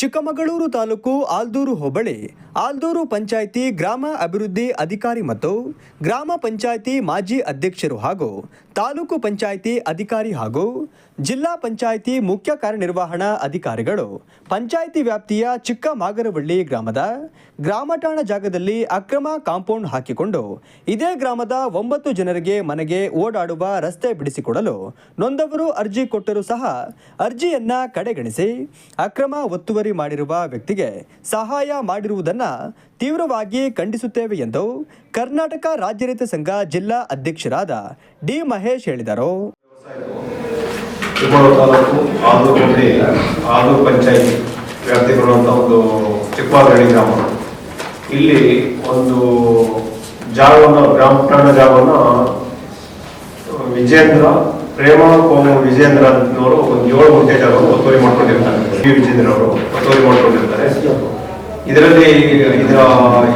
ಚಿಕ್ಕಮಗಳೂರು ತಾಲೂಕು ಆಲ್ದೂರು ಹೋಬಳಿ ಆಲ್ದೂರು ಪಂಚಾಯಿತಿ ಗ್ರಾಮ ಅಭಿವೃದ್ಧಿ ಅಧಿಕಾರಿ ಮತ್ತು ಗ್ರಾಮ ಪಂಚಾಯಿತಿ ಮಾಜಿ ಅಧ್ಯಕ್ಷರು ಹಾಗೂ ತಾಲೂಕು ಪಂಚಾಯಿತಿ ಅಧಿಕಾರಿ ಹಾಗೂ ಜಿಲ್ಲಾ ಪಂಚಾಯಿತಿ ಮುಖ್ಯ ಕಾರ್ಯನಿರ್ವಹಣಾ ಅಧಿಕಾರಿಗಳು ಪಂಚಾಯಿತಿ ವ್ಯಾಪ್ತಿಯ ಚಿಕ್ಕಮಾಗರವಳ್ಳಿ ಗ್ರಾಮದ ಗ್ರಾಮಠಾಣ ಜಾಗದಲ್ಲಿ ಅಕ್ರಮ ಕಾಂಪೌಂಡ್ ಹಾಕಿಕೊಂಡು ಇದೇ ಗ್ರಾಮದ 9 ಜನರಿಗೆ ಮನೆಗೆ ಓಡಾಡುವ ರಸ್ತೆ ಬಿಡಿಸಿಕೊಡಲು ನೊಂದವರು ಅರ್ಜಿ ಕೊಟ್ಟರೂ ಸಹ ಅರ್ಜಿಯನ್ನ ಕಡೆಗಣಿಸಿ ಅಕ್ರಮ ಒತ್ತುವರಿ ಮಾಡಿರುವ ವ್ಯಕ್ತಿಗೆ ಸಹಾಯ ಮಾಡಿರುವುದನ್ನು ತೀವ್ರವಾಗಿ ಖಂಡಿಸುತ್ತೇವೆ ಎಂದು ಕರ್ನಾಟಕ ರಾಜ್ಯ ರೈತ ಸಂಘ ಜಿಲ್ಲಾ ಅಧ್ಯಕ್ಷರಾದ ಡಿ ಮಹೇಶ್ ಹೇಳಿದರು. ತಾಲೂಕು ಆಲೂರು ಪಂಚಾಯಿತಿ ವ್ಯಾಪ್ತಿ ಬರುವಂಥ ಒಂದು ಚಿಕ್ಕಮಾಗರಳ್ಳಿ ಗ್ರಾಮ. ಇಲ್ಲಿ ಒಂದು ಜಾಗವನ್ನು ಗ್ರಾಮಠಾಣ ಜಾಗವನ್ನು ವಿಜೇಂದ್ರ ಪ್ರೇಮ ವಿಜೇಂದ್ರ ಅಂತವರು ಒಂದು 7 ಗುಂಟೆ ಜಾಗವನ್ನು ಒತ್ತುವರಿ ಮಾಡ್ಕೊಂಡಿರ್ತಾರೆ. ವಿಜೇಂದ್ರ ಅವರು ಒತ್ತುವರಿ ಮಾಡ್ಕೊಂಡಿರ್ತಾರೆ. ಇದರಲ್ಲಿ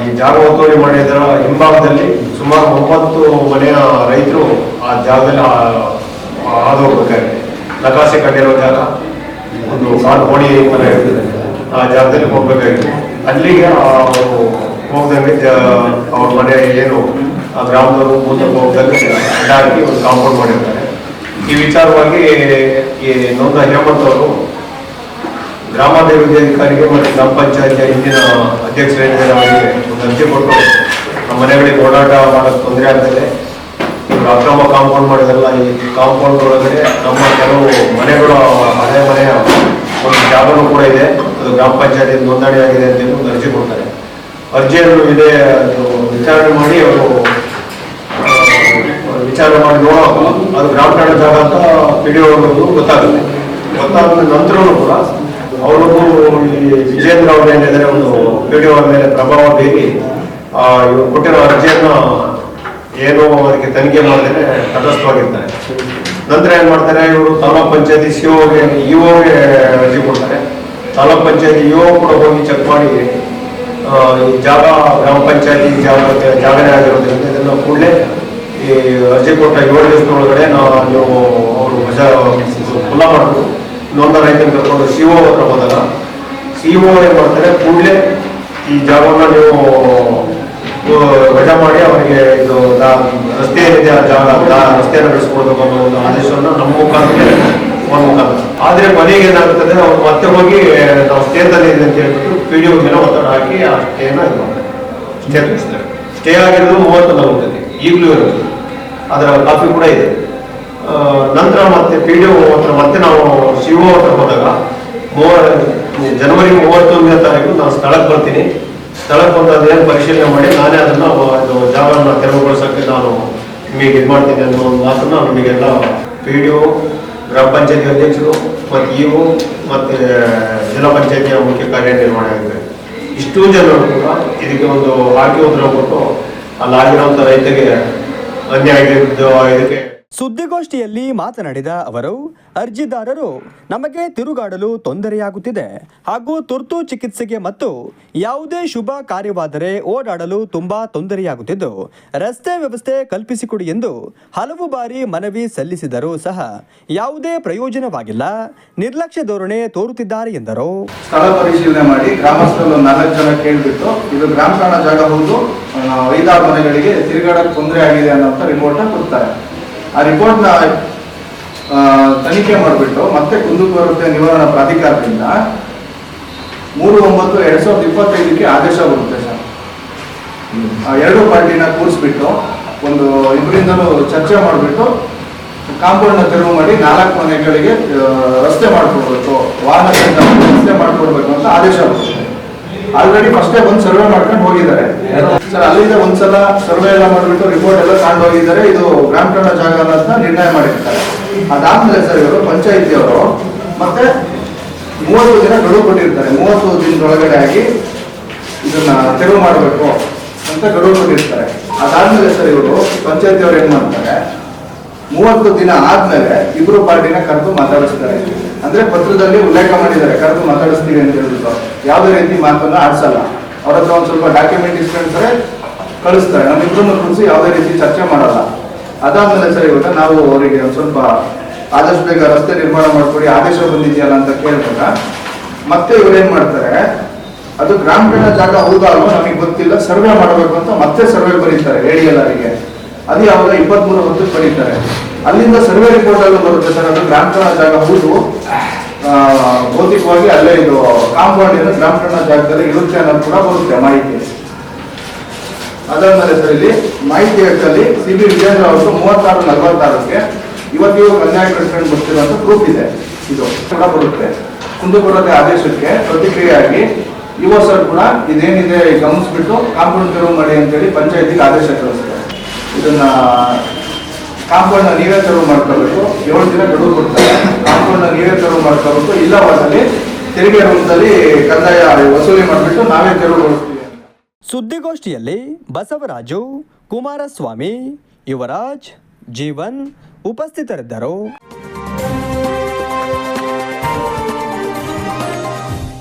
ಈ ಜಾಗ ಒತ್ತುವರಿ ಮಾಡಿದರ ಹಿಂಭಾಗದಲ್ಲಿ ಸುಮಾರು 9 ಮನೆಯ ರೈತರು ಆ ಜಾಗದಲ್ಲಿ ಹಾದು ಹೋಗ್ಬೇಕಾಗಿದೆ. ನಕಾಶೆ ಕಂಡಿರೋ ಜಾಗ, ಒಂದು ಕಾಡು ಕೋಣಿ ತರ ಇರ್ತದೆ, ಆ ಜಾಗದಲ್ಲಿ ಹೋಗ್ಬೇಕಾಗಿದೆ. ಅಲ್ಲಿಗೆ ಅವರು ಹೋಗದಂಗೆ ಅವ್ರ ಮನೆ ಏನು ಆ ಗ್ರಾಮದವರು ಮುಂದಕ್ಕೆ ಹೋಗದಲ್ಲಿ ಅಡ್ಡಾಕಿ ಒಂದು ಕಾಂಪೌಂಡ್ ಮಾಡಿರ್ತಾರೆ. ಈ ವಿಚಾರವಾಗಿ ಈ ನೊಂದ ಹೇಮಂತ್ ಅವರು ಗ್ರಾಮಾಭಿವೃದ್ಧಿ ಅಧಿಕಾರಿಗೆ ಮತ್ತು ಗ್ರಾಮ ಪಂಚಾಯತಿಯ ಹಿಂದಿನ ಅಧ್ಯಕ್ಷರೇನಿದ್ದಾರೆ ಅವರಿಗೆ ಒಂದು ಅರ್ಜಿ ಕೊಟ್ಟು ನಮ್ಮ ಮನೆಗಳಿಗೆ ಓಡಾಟ ಮಾಡೋಕ್ಕೆ ತೊಂದರೆ ಆಗ್ತದೆ, ಅಕ್ರಮ ಕಾಂಪೌಂಡ್ ಮಾಡಿದ್ರಲ್ಲ, ಈ ಕಾಂಪೌಂಡ್ ಒಳಗಡೆ ನಮ್ಮ ಕೆಲವು ಮನೆಗಳು ಹಳೆ ಮನೆಯ ಒಂದು ಜಾಗನೂ ಕೂಡ ಇದೆ, ಅದು ಗ್ರಾಮ ಪಂಚಾಯತಿ ನೋಂದಣಿ ಆಗಿದೆ ಅಂತ ಒಂದು ಅರ್ಜಿ ಕೊಡ್ತಾರೆ. ಅರ್ಜಿಯನ್ನು ವಿಚಾರಣೆ ಮಾಡಿ ಅವರು ವಿಚಾರಣೆ ಮಾಡಿ ನೋಡುವಾಗ ಅದು ಗ್ರಾಮಠಾಣ ಜಾಗ ಅಂತ PDO ಗೊತ್ತಾಗುತ್ತೆ. ಗೊತ್ತಾದ ನಂತರವೂ ಕೂಡ ಅವರು ಈ ವಿಜೇಂದ್ರ ಅವರು ಏನಿದ್ದಾರೆ ಒಂದು PDO ಮೇಲೆ ಪ್ರಭಾವ ಬೀರಿ ಇವರು ಕೊಟ್ಟಿರೋ ಅರ್ಜಿಯನ್ನು ಏನು ಅದಕ್ಕೆ ತನಿಖೆ ಮಾಡಿದ್ರೆ ತಟಸ್ಥವಾಗಿರ್ತಾರೆ. ನಂತರ ಏನ್ ಮಾಡ್ತಾರೆ, ಇವರು ತಾಲೂಕ್ ಪಂಚಾಯತಿ ಸಿಒಗೆ ಇಒಗೆ ಅರ್ಜಿ ಕೊಡ್ತಾರೆ. ತಾಲೂಕ್ ಪಂಚಾಯತಿ ಇಒ ಕೂಡ ಹೋಗಿ ಚೆಕ್ ಮಾಡಿ ಈ ಜಾಗ ಗ್ರಾಮ ಪಂಚಾಯತಿ ಜಾಗನೇ ಆಗಿರೋದ್ರಿಂದ ಇದನ್ನು ಕೂಡಲೇ ಈ ಅರ್ಜಿ ಕೊಟ್ಟ 7 ದಿವಸದೊಳಗಡೆ ನೀವು ಅವರು ಕುಲ ಮಾಡಬೇಕು. ಇನ್ನೊಂದು ರೈತನ ಕರ್ಕೊಂಡು ಸಿಒ ಹತ್ರ ಹೋದಾಗ ಸಿಒ ಏನ್ ಮಾಡ್ತಾರೆ, ಕೂಡಲೇ ಈ ಜಾಗವನ್ನು ನೀವು ವಜಾ ಮಾಡಿ ಅವರಿಗೆ ಇದು ರಸ್ತೆ ಏನಿದೆ ಆ ಜಾಗ ರಸ್ತೆಯನ್ನು ಬೆಳೆಸ್ಕೊಡ್ಬೇಕು ಅನ್ನೋ ಒಂದು ಆದೇಶವನ್ನು ನಮ್ಮ ಮುಖಾಂತರ ಆದ್ರೆ ಮನೆಗೆ ಏನಾಗುತ್ತದೆ, ಅವ್ರು ಮತ್ತೆ ಹೋಗಿ ನಾವು ಸ್ಟೇ ತಂದಿದೆ ಅಂತ ಹೇಳ್ಬಿಟ್ಟು PDO ಮೇಲೆ ಒತ್ತಡ ಹಾಕಿ ಆ ಸ್ಟೇನ ಇದು ಮಾಡ್ತಾರೆ. ಸ್ಟೇ ತಿಳಿಸ್ತಾರೆ. ಸ್ಟೇ ಆಗಿರೋದು 30 ಹೋಗ್ತದೆ, ಈಗಲೂ ಇರೋದು, ಅದರ ಕಾಪಿ ಕೂಡ ಇದೆ. ನಂತರ ಮತ್ತೆ PDO ಹತ್ರ ಮತ್ತೆ ನಾವು CO ಹತ್ರ ಹೋದಾಗ ಜನವರಿ 31ನೇ ತಾರೀಕು ನಾನು ಸ್ಥಳಕ್ಕೆ ಬರ್ತೀನಿ. ಸ್ಥಳಕ್ಕೆ ಬಂದು ಅದೇನು ಪರಿಶೀಲನೆ ಮಾಡಿ ನಾನೇ ಅದನ್ನ ಜಾಗವನ್ನು ತೆರವುಗೊಳಿಸೋಕ್ಕೆ ನಾನು ನಿಮಗೆ ಇದು ಮಾಡ್ತೀನಿ ಅನ್ನೋ ಒಂದು ಮಾತನ್ನ ನಮಗೆಲ್ಲ PDO, ಗ್ರಾಮ ಪಂಚಾಯತಿ ಅಧ್ಯಕ್ಷರು ಮತ್ತು ಇಒ ಮತ್ತು ಜಿಲ್ಲಾ ಪಂಚಾಯತಿಯ ಮುಖ್ಯ ಕಾರ್ಯನಿರ್ವಹಣೆ ಇಷ್ಟೂ ಜನರು ಕೂಡ ಇದಕ್ಕೆ ಒಂದು ಹಾಕಿ ಉತ್ತರ ಕೊಟ್ಟು ಅಲ್ಲಾಗಿರುವಂಥ ರೈತರಿಗೆ ಅನ್ಯಾಯ ಇದಕ್ಕೆ. ಸುದ್ದಿಗೋಷ್ಠಿಯಲ್ಲಿ ಮಾತನಾಡಿದ ಅವರು, ಅರ್ಜಿದಾರರು ನಮಗೆ ತಿರುಗಾಡಲು ತೊಂದರೆಯಾಗುತ್ತಿದೆ ಹಾಗೂ ತುರ್ತು ಚಿಕಿತ್ಸೆಗೆ ಮತ್ತು ಯಾವುದೇ ಶುಭ ಕಾರ್ಯವಾದರೆ ಓಡಾಡಲು ತುಂಬಾ ತೊಂದರೆಯಾಗುತ್ತಿದ್ದು ರಸ್ತೆ ವ್ಯವಸ್ಥೆ ಕಲ್ಪಿಸಿಕೊಡಿ ಎಂದು ಹಲವು ಬಾರಿ ಮನವಿ ಸಲ್ಲಿಸಿದರೂ ಸಹ ಯಾವುದೇ ಪ್ರಯೋಜನವಾಗಿಲ್ಲ, ನಿರ್ಲಕ್ಷ್ಯ ಧೋರಣೆ ತೋರುತ್ತಿದ್ದಾರೆ ಎಂದರು. ಸ್ಥಳ ಪರಿಶೀಲನೆ ಮಾಡಿ ಗ್ರಾಮಸ್ಥರು 4 ಜನ ಕೇಳಿಬಿಟ್ಟು ಇದು ಗ್ರಾಮಠಾಣ ಜಾಗ ಹೌದು, 5-6 ಮನೆಗಳಿಗೆ ತಿರುಗಾಡಕ್ಕೆ ತೊಂದರೆ ಆಗಿದೆ ಅನ್ನೋಂಥ ರಿಪೋರ್ಟ್ನ ಕೊಡ್ತಾರೆ. ಆ ರಿಪೋರ್ಟ್ನ ತನಿಖೆ ಮಾಡಿಬಿಟ್ಟು ಮತ್ತೆ ಕುಂದುಕೊರತೆ ನಿವಾರಣಾ ಪ್ರಾಧಿಕಾರದಿಂದ 3/9/2025ಕ್ಕೆ ಆದೇಶ ಬರುತ್ತೆ ಸರ್. 2 ಪಾರ್ಟಿನ ಕೂರಿಸ್ಬಿಟ್ಟು ಒಂದು ಇಬ್ಬರಿಂದಲೂ ಚರ್ಚೆ ಮಾಡಿಬಿಟ್ಟು ಕಾಂಪೌಂಡ್ನ ತೆರವು ಮಾಡಿ 4 ಮನೆಗಳಿಗೆ ರಸ್ತೆ ಮಾಡಿಕೊಡ್ಬೇಕು, ವಾಹನದಿಂದ ರಸ್ತೆ ಮಾಡಿಕೊಡ್ಬೇಕು ಅಂತ ಆದೇಶ ಬರುತ್ತೆ. ಆಲ್ರೆಡಿ ಫಸ್ಟೇ ಒಂದು ಸರ್ವೆ ಮಾಡ್ಕೊಂಡು ಹೋಗಿದ್ದಾರೆ ಸರ್. ಅಲ್ಲಿಂದ ಒಂದ್ಸಲ ಸರ್ವೆ ಎಲ್ಲ ಮಾಡಿಬಿಟ್ಟು ರಿಪೋರ್ಟ್ ಎಲ್ಲ ತಗೊಂಡು ಹೋಗಿದ್ದಾರೆ. ಇದು ಗ್ರಾಮಠಾಣ ಜಾಗ ಅಂತ ನಿರ್ಣಯ ಮಾಡಿರ್ತಾರೆ. ಅದಾದ್ಮೇಲೆ ಸರ್ ಇವರು ಪಂಚಾಯಿತಿಯವರು ಮತ್ತೆ 30 ದಿನ ಗಡುವು ಕೊಟ್ಟಿರ್ತಾರೆ. 30 ದಿನದೊಳಗಡೆ ಆಗಿ ಇದನ್ನ ತೆರವು ಮಾಡಬೇಕು ಅಂತ ಗಡುವು ಕೊಟ್ಟಿರ್ತಾರೆ. ಅದಾದ್ಮೇಲೆ ಸರ್ ಇವರು ಪಂಚಾಯಿತಿಯವರು ಏನ್ ಮಾಡ್ತಾರೆ, 30 ದಿನ ಆದ್ಮೇಲೆ ಇಬ್ರು ಪಾರ್ಟಿನ ಕರೆದು ಮಾತಾಡಿಸ್ತಾರೆ. ಅಂದ್ರೆ ಪತ್ರದಲ್ಲಿ ಉಲ್ಲೇಖ ಮಾಡಿದ್ದಾರೆ, ಕರೆದು ಮಾತಾಡಿಸ್ತೀವಿ ಅಂತ ಹೇಳ್ಬಿಟ್ಟು ಯಾವುದೇ ರೀತಿ ಮಾತನ್ನ ಆಡಿಸಲ್ಲ. ಅವ್ರ ಹತ್ರ ಒಂದು ಸ್ವಲ್ಪ ಡಾಕ್ಯುಮೆಂಟ್ ಇಸ್ಕೊಂಡ್ರೆ ಕಳಿಸ್ತಾರೆ. ನಮ್ಮಿಬ್ಬರನ್ನು ಕುರಿಸಿ ಯಾವುದೇ ರೀತಿ ಚರ್ಚೆ ಮಾಡಲ್ಲ. ಅದಾದ್ಮೇಲೆ ಸರ್ ಇವಾಗ ನಾವು ಅವರಿಗೆ ಒಂದು ಸ್ವಲ್ಪ ಆದಷ್ಟು ಬೇಗ ರಸ್ತೆ ನಿರ್ಮಾಣ ಮಾಡ್ಕೊಡಿ, ಆದೇಶ ಬಂದಿದೆಯಲ್ಲ ಅಂತ ಕೇಳಿದಾಗ ಮತ್ತೆ ಇವ್ರೇನ್ ಮಾಡ್ತಾರೆ, ಅದು ಗ್ರಾಮ ಠಾಣಾ ಜಾಗ ಹೌದಾ ಅಲ್ವಾ ನಮಗೆ ಗೊತ್ತಿಲ್ಲ, ಸರ್ವೆ ಮಾಡಬೇಕು ಅಂತ ಮತ್ತೆ ಸರ್ವೆ ಬರೀತಾರೆ ADLRಗೆ. ಅದು ಯಾವಾಗ 23/10 ಬರೀತಾರೆ. ಅಲ್ಲಿಂದ ಸರ್ವೆ ರಿಪೋರ್ಟ್ ಅಲ್ಲೂ ಬರುತ್ತೆ ಸರ್, ಅದು ಗ್ರಾಮ ಠಾಣಾ ಜಾಗ ಹೌದು, ಭೌತಿಕವಾಗಿ ಅಲ್ಲೇ ಇದು ಕಾಂಪೌಂಡ್ ಏನು ಗ್ರಾಮ ಠಾಣಾ ಜಾಗದಲ್ಲಿ ಇರುತ್ತೆ ಅನ್ನೋದು ಕೂಡ ಬರುತ್ತೆ ಮಾಹಿತಿ. ಅದಾದ್ಮೇಲೆ ಸರ್ ಇಲ್ಲಿ ಮಾಹಿತಿ ಆಕ್ಟಲ್ಲಿ CB ವಿಜೇಂದ್ರ ಅವರು 36/46ಕ್ಕೆ ಇವತ್ತಿಗೂ ಕನ್ಯಾಯ ಕಟ್ಕೊಂಡು ಬರ್ತಿರುವಂತ ಪ್ರೂಫ್ ಇದೆ, ಇದು ಕೂಡ ಬರುತ್ತೆ. ಕುಂದುಕೊರತೆ ಆದೇಶಕ್ಕೆ ಪ್ರತಿಕ್ರಿಯೆಯಾಗಿ ಯುವ ಸರ್ ಕೂಡ ಇದೇನಿದೆ ಗಮನಿಸ್ಬಿಟ್ಟು ಕಾಂಪೌಂಡ್ ತೆರವು ಮಾಡಿ ಅಂತೇಳಿ ಪಂಚಾಯತಿಗೆ ಆದೇಶ ಕಳಿಸ್ತಾರೆ. ಇದನ್ನ ಕಾಂಪೌಂಡ್ ನೀವೇ ತೆರವು ಮಾಡ್ಕೋಬೇಕು, 7 ದಿನ ಗಡುವು ಕೊಡ್ತಾರೆ. ಕಾಂಪೌಂಡ್ ನೀವೇ ತೆರವು ಮಾಡ್ಕೋಬೇಕು, ಇಲ್ಲವಾದಲ್ಲಿ ತೆರಿಗೆ ರೂಪದಲ್ಲಿ ಕಂದಾಯ ವಸೂಲಿ ಮಾಡಿಬಿಟ್ಟು ನಾವೇ ತೆರವುಗೊಳಿಸ್ತೀವಿ. ಸುದ್ದಿಗೋಷ್ಠಿಯಲ್ಲಿ ಬಸವರಾಜು, ಕುಮಾರಸ್ವಾಮಿ, ಯುವರಾಜ್, ಜೀವನ್ ಉಪಸ್ಥಿತರಿದ್ದರು.